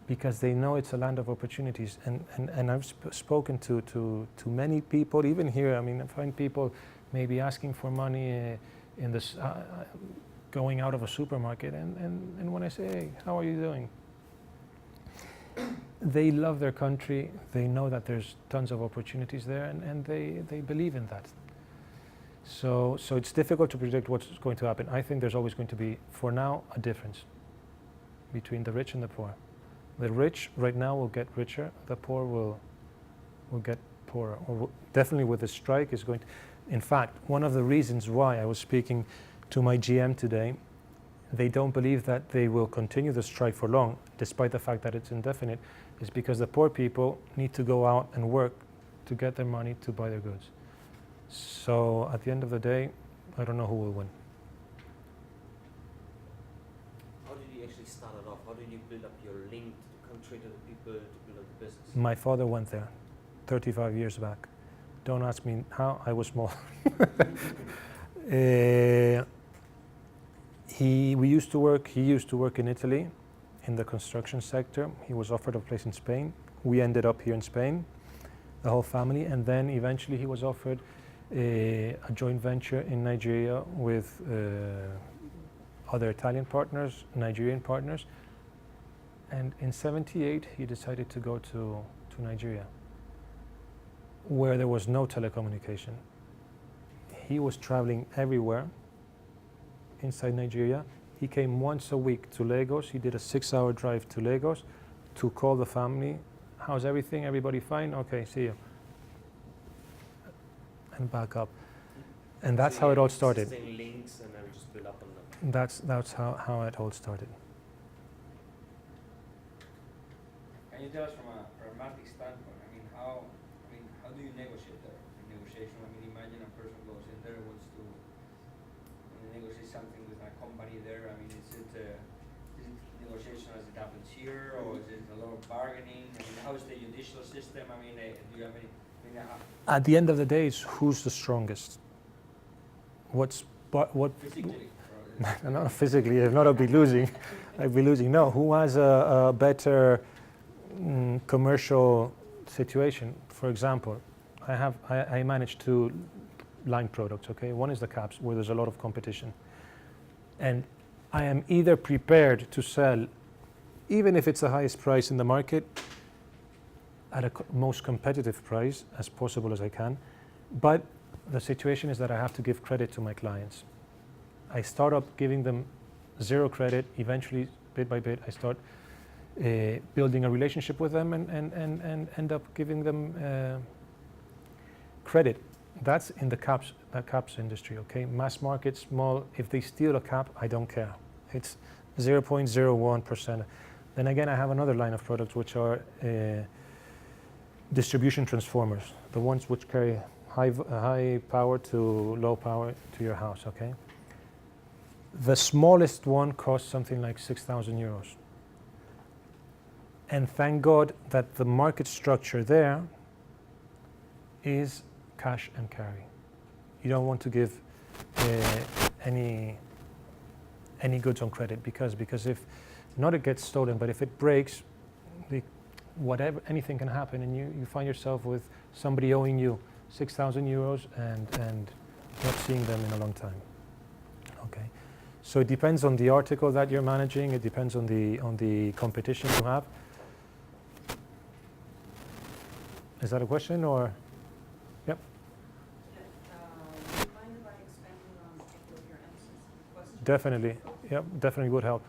because they know it's a land of opportunities. And I've spoken to many people, even here. I mean, I find people maybe asking for money in this, going out of a supermarket. And when I say, hey, how are you doing? They love their country. They know that there's tons of opportunities there, and they believe in that. So it's difficult to predict what's going to happen. I think there's always going to be, for now, a difference between the rich and the poor. The rich right now will get richer. The poor will get poorer. Or definitely with the strike is going to. In fact, one of the reasons why I was speaking to my GM today, they don't believe that they will continue the strike for long, despite the fact that it's indefinite, is because the poor people need to go out and work to get their money to buy their goods. So at the end of the day, I don't know who will win. How did you actually start it off? How did you build up your link to the country, to the people, to build up the business? My father went there 35 years back. Don't ask me how, I was small. He used to work in Italy in the construction sector. He was offered a place in Spain. We ended up here in Spain, the whole family, and then eventually he was offered a joint venture in Nigeria with other Italian partners, Nigerian partners, and in '78 he decided to go to Nigeria, where there was no telecommunication. He was traveling everywhere inside Nigeria. He came once a week to Lagos. He did a 6-hour drive to Lagos, to call the family, how's everything, everybody fine? Okay, see you. And back up. And that's how it all started. Existing links and then just build up on them. That's how it all started. Can you tell us from a pragmatic standpoint? How do you negotiate there? In negotiation, imagine a person goes in there, wants to negotiate something with a company there. Is it negotiation as it happens here, or is it a lot of bargaining? How is the judicial system? Do you have any? At the end of the day, it's who's the strongest. What? Physically? Not physically. If not, I'd be losing. I'd be losing. No, who has a better commercial situation? For example, I manage 2 line products. Okay, one is the caps, where there's a lot of competition, and I am either prepared to sell, even if it's the highest price in the market, at a most competitive price as possible as I can, but the situation is that I have to give credit to my clients. I start up giving them 0 credit. Eventually, bit by bit, I start building a relationship with them and end up giving them credit. That's in the caps industry, okay? Mass market, small, if they steal a cap, I don't care. It's 0.01%. Then again, I have another line of products which are distribution transformers, the ones which carry high power to low power to your house, okay? The smallest one costs something like 6,000 euros. And thank God that the market structure there is cash and carry. You don't want to give any goods on credit because if not it gets stolen, but if it breaks, anything can happen, and you find yourself with somebody owing you 6,000 euros and not seeing them in a long time. Okay, so it depends on the article that you're managing. It depends on the competition you have. Is that a question or? Yep. Do you mind if I expand on a couple of your answers to the question? Definitely. Yep. Definitely would help.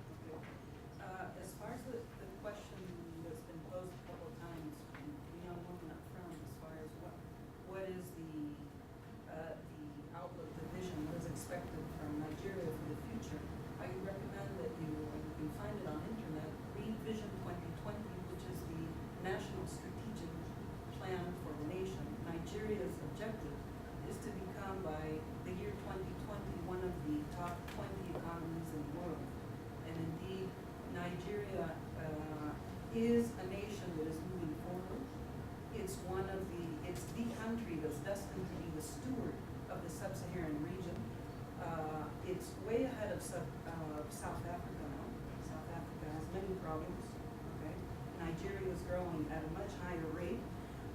As far as the question that's been posed a couple of times from the young woman up front, as far as what is the outlook, the vision, what is expected from Nigeria for the future, I would recommend that you can find it on internet, read Vision 2020, which is the national strategic plan for the nation. Nigeria's objective is to become, by the year 2020, one of the top 20 economies in the world. And indeed, Nigeria is a nation that is moving forward. It's the country that's destined to be the steward of the sub-Saharan region. It's way ahead of South Africa now. South Africa has many problems. Okay, Nigeria is growing at a much higher rate,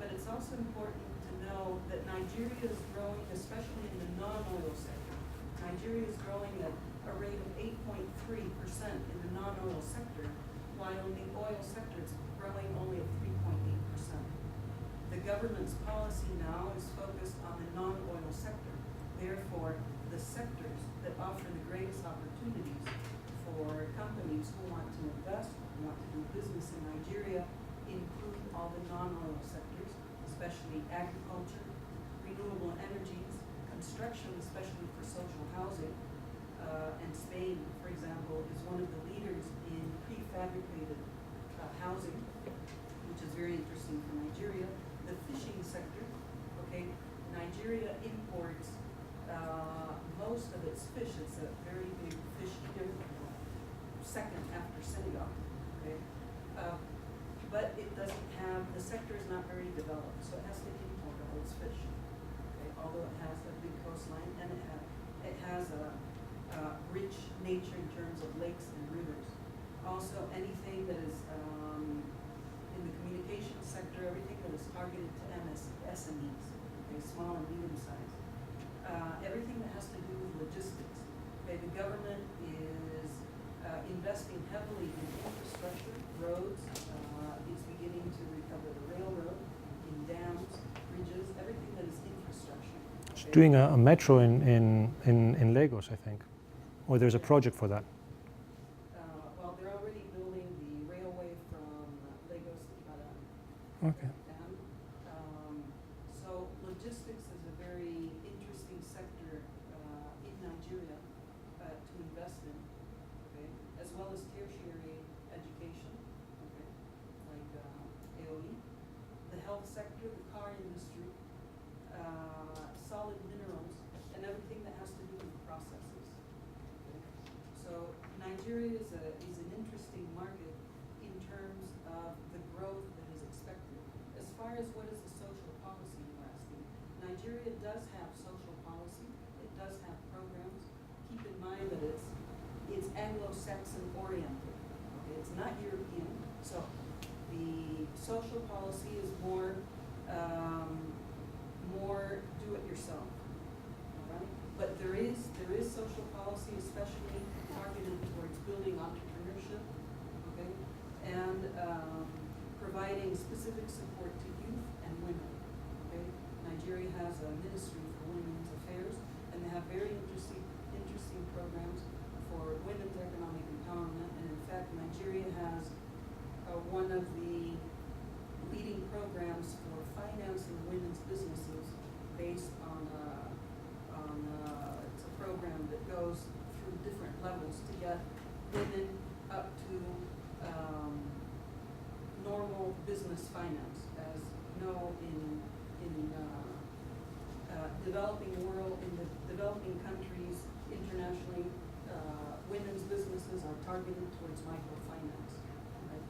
but it's also important to know that Nigeria is growing, especially in the non-oil sector. Nigeria is growing at a rate of 8.3% in the non-oil sector, while in the oil sector it's growing only at 3.8%. The government's policy now is focused on the non-oil sector. Therefore, the sectors that offer the greatest opportunities for companies who want to invest, who want to do business in Nigeria, include all the non-oil sectors, especially agriculture, renewable energies, construction, especially for social housing. And Spain, for example, is one of the leaders in prefabricated housing, which is very interesting for Nigeria. The fishing sector, okay, Nigeria imports most of its fish. It's a very big fish eater, second after Senegal, okay. But it doesn't have, the sector is not very developed, so it has to import all its fish, okay, although it has a big coastline and it has a rich nature in terms of lakes and rivers. Also, anything that is in the communications sector, everything that is targeted to SMEs, okay, small and medium sized. Everything that has to do with logistics. Okay, the government is investing heavily in infrastructure, roads. It's beginning to recover the railroad, in dams, bridges, everything that is infrastructure. It's doing a metro in Lagos, I think. Or there's a project for that. Well, they're already building the railway from Okay. So logistics is a very interesting sector in Nigeria to invest in, okay, as well as tertiary education, okay, like AOE, the health sector, the car industry, solid minerals, and everything that has to do with processes. Okay. So Nigeria is an interesting market in terms of the growth that is expected. As far as what is the social policy you're asking, Nigeria does have social policy. It does have programs. Keep in mind that it's Anglo-Saxon oriented. Okay? It's not European. So the social policy is more do-it-yourself. All right? But there is social policy, especially targeted towards building entrepreneurship, okay, and providing specific support to youth and women. Okay, Nigeria has a ministry for women's affairs, and they have very interesting programs for women's economic empowerment. And in fact, Nigeria has one of the leading programs for financing women's businesses, based on it's a program that goes through different levels to get women up to normal business finance. As you know, in developing world, in the developing countries, internationally, women's businesses are targeted towards microfinance, right?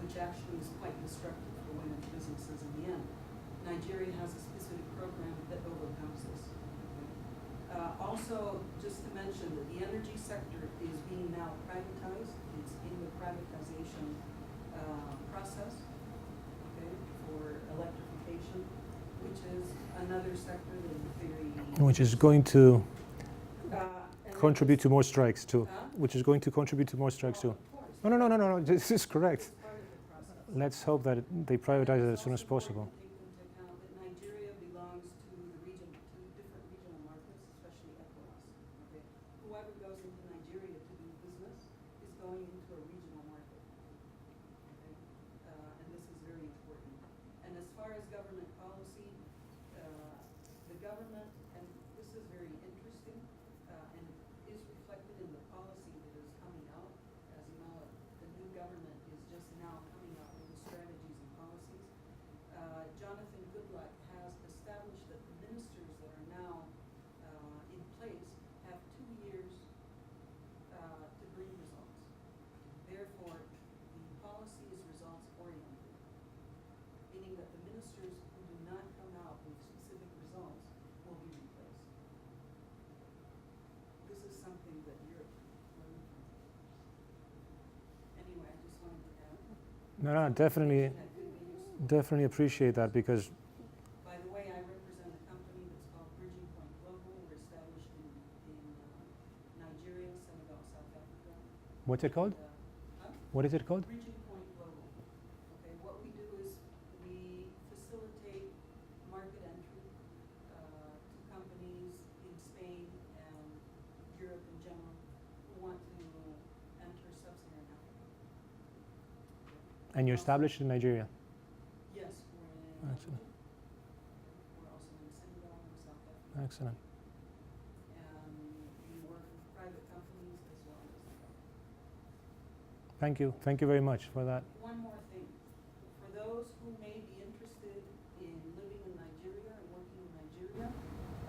Which actually is quite destructive for women's businesses in the end. Nigeria has a specific program that overcomes this. Also, just to mention that the energy sector is being now privatized. It's in the privatization process, okay, for electrification, which is another sector that is very... Which is going to contribute to more strikes too. Which is going to contribute to more strikes too. No, this is correct. Let's hope that they privatize it as soon as possible. Nigeria belongs to the region, to different regional markets, especially ECOWAS. Okay? Whoever goes into Nigeria to do business is going into a regional market. Okay? And this is very important. And as far as government policy, the government, and this is very interesting, and is reflected in the policy that is coming out. As you know, the new government is just now coming out with the strategies and policies. Jonathan Goodluck has established that the ministers that are now in place have 2 years to bring results. Therefore, the policy is results oriented, meaning that the ministers who do not come out with specific results will be replaced. This is something that Europe learned from. Anyway, I just wanted to add. No, definitely appreciate that, because... By the way, I represent a company that's called Bridging Point Global. We're established in Nigeria, Senegal, South Africa. What's it called? What is it called? Bridging Point Global. Okay, what we do is we facilitate market entry to companies in Spain and Europe in general who want to enter sub-Saharan Africa. And you're established in Nigeria? Yes, we're in Excellent. We're also in Senegal and South Africa. Excellent. And we work with private companies as well as the government. Thank you. Thank you very much for that. One more thing. For those who may be interested in living in Nigeria and working in Nigeria,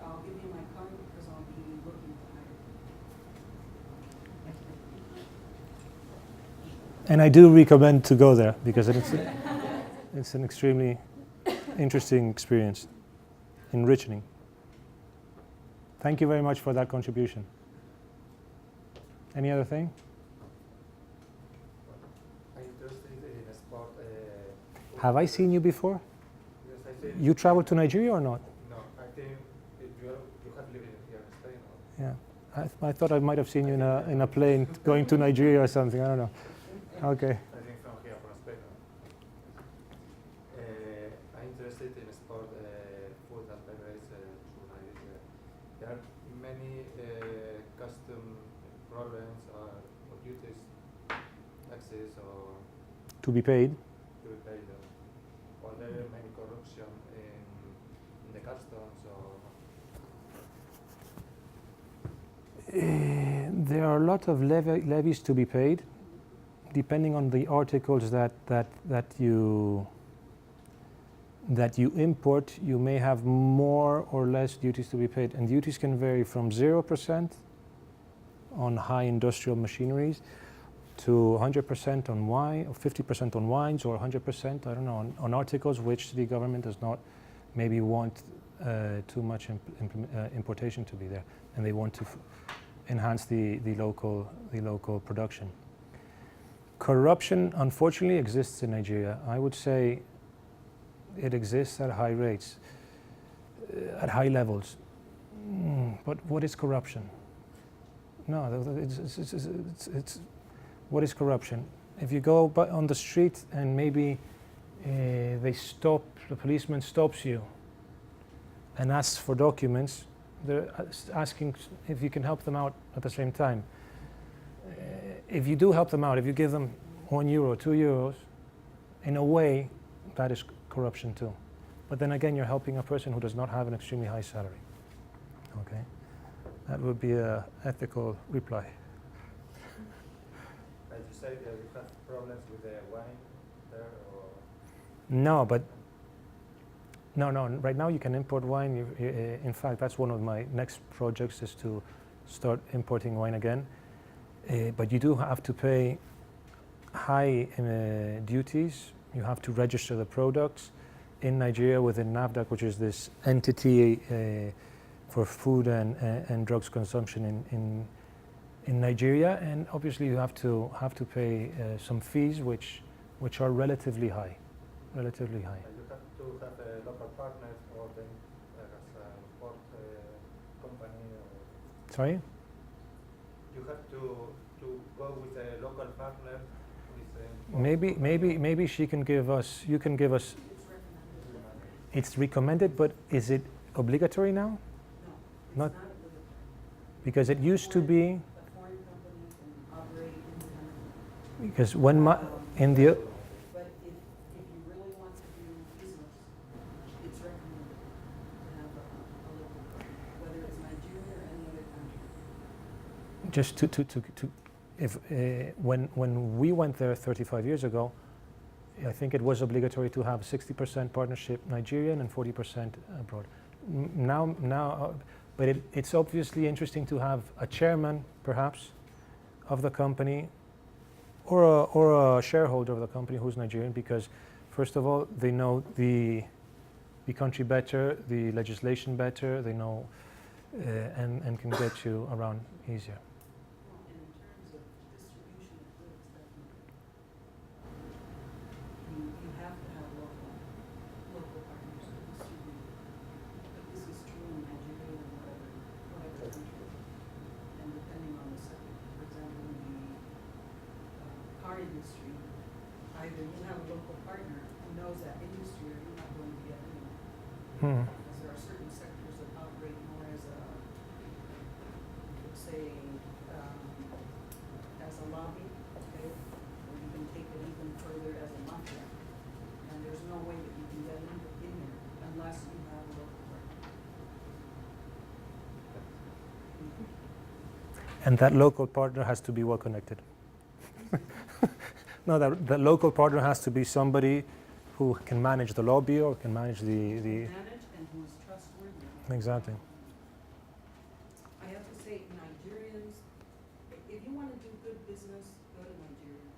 I'll give you my card because I'll be looking to hire. And I do recommend to go there, because it's an extremely interesting experience, enriching. Thank you very much for that contribution. Any other thing? I'm interested in sport. Have I seen you before? Yes, I think. You traveled to Nigeria or not? No, I think you have lived here in Spain. Or? Yeah, I thought I might have seen you in a plane going to Nigeria or something. I don't know. Okay. I think from here, from Spain. I'm interested in sport, food and beverage journalism. There are many custom problems or duties, taxes or... To be paid? to be paid. Or there many corruption in the customs or. There are a lot of levies to be paid, depending on the articles that you import. You may have more or less duties to be paid, and duties can vary from 0% on high industrial machineries to 100% on wine, or 50% on wines, or 100%, I don't know, on articles which the government does not maybe want too much importation to be there, and they want to enhance the local production. Corruption, unfortunately, exists in Nigeria. I would say it exists at high rates, at high levels. But what is corruption? No, it's what is corruption? If you go on the street and maybe the policeman stops you and asks for documents, they're asking if you can help them out at the same time. If you do help them out, if you give them €1, €2, in a way, that is corruption too. But then again, you're helping a person who does not have an extremely high salary. Okay, that would be an ethical reply. As you say, you have problems with the wine there, or? No, but no. Right now, you can import wine. In fact, that's one of my next projects, is to start importing wine again. But you do have to pay high duties. You have to register the products in Nigeria within NAFDAC, which is this entity for food and drugs consumption in Nigeria. And obviously, you have to pay some fees, which are relatively high. Relatively high. You have to have a local partner, or then as a import company. Or Sorry? You have to go with a local partner. Maybe she can give us. You can give us. It's recommended, but is it obligatory now? No, it's not obligatory. Because it used to be. A foreign company can operate independently. Because when in the. But if you really want to do business, it's recommended to have a local partner, whether it's Nigeria or any other country. Just when we went there 35 years ago, I think it was obligatory to have 60% partnership Nigerian and 40% abroad. But it's obviously interesting to have a chairman, perhaps, of the company, or a shareholder of the company who's Nigerian, because first of all, they know the country better, the legislation better, they know and can get you around easier. You have to have local partners to distribute. But this is true in Nigeria and whatever country. And depending on the sector, for example, in the car industry, either you have a local partner who knows that industry, or you're not going to get anyone. Because there are certain sectors that operate more as a, let's say, as a lobby, okay? Or you can take it even further as a mafia. And there's no way that you can get in there unless you have a local partner. And that local partner has to be well connected. No, the local partner has to be somebody who can manage the lobby or can manage the Manage and who is trustworthy. Exactly. I have to say, Nigerians, if you want to do good business, go to Nigeria.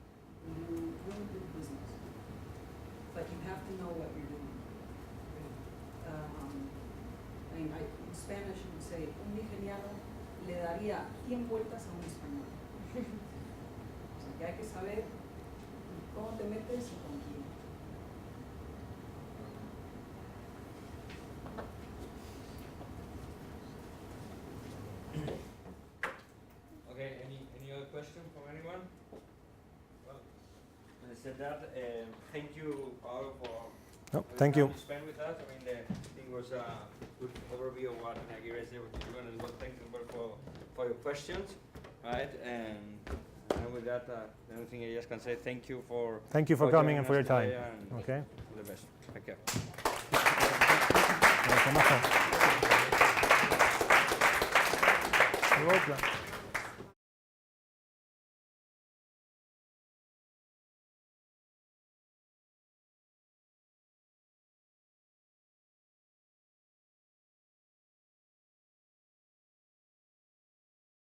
You will do business. But you have to know what you're doing. In Spanish, you would say, un nigeriano le daría 100 vueltas a un español. O sea, que hay que saber cómo te metes y con quién. Okay, any other question from anyone? Well, when I said that, thank you, Paolo, for thank you. time you spent with us. I mean, I think it was a good overview of what Nigeria is able to do, and well, thank you for your questions, right? And And with that, the only thing I just can say thank you for coming and for joining your us time. today, and Okay. all the best. Take care. Welcome.